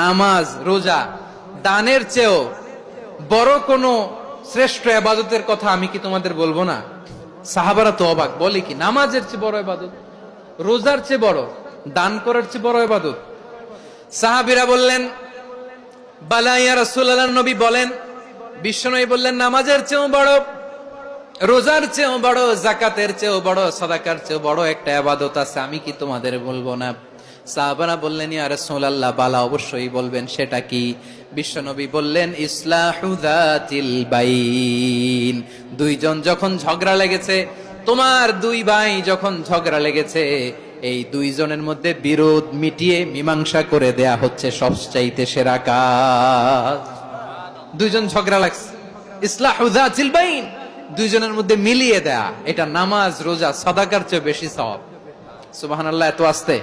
নামাজ, রোজা, দানের চেয়েও বড় কোন শ্রেষ্ঠ ইবাদতের কথা আমি কি তোমাদের বলবো না? সাহাবারা তো অবাক, বলে কি নামাজের চেয়ে বড় ইবাদত, রোজার চেয়ে বড়, দান করার চেয়ে বড় ইবাদত? সাহাবীরা বললেন, বালা ইয়া রাসূলুল্লাহ, নবী বলেন। বিশ্বনবী বললেন, নামাজের চেয়েও বড়, রোজার চেয়েও বড়, যাকাতের চেয়েও বড়, সাদাকার চেয়েও বড় একটা ইবাদত আছে, আমি কি তোমাদের বলবো না? সাহাবারা বললেন, ইয়া রাসূলুল্লাহ, বালা, অবশ্যই বলবেন, সেটা কি? বিশ্বনবী বললেন, ইসলাহু যাতিল বাইন। দুইজন যখন ঝগড়া লেগেছে, তোমার দুই ভাই যখন ঝগড়া লেগেছে, এই দুইজনের মধ্যে বিরোধ মিটিয়ে মীমাংসা করে দেয়া হচ্ছে সবচাইতে সেরা কাজ। দুইজন ঝগড়া লাগছে, ইসলাহু যাতিল বাইন, দুইজনের মধ্যে মিলিয়ে দেয়া, এটা নামাজ, রোজা, সাদাকার চেয়ে বেশি সওয়াব। সুবহানাল্লাহ, এত আস্তে।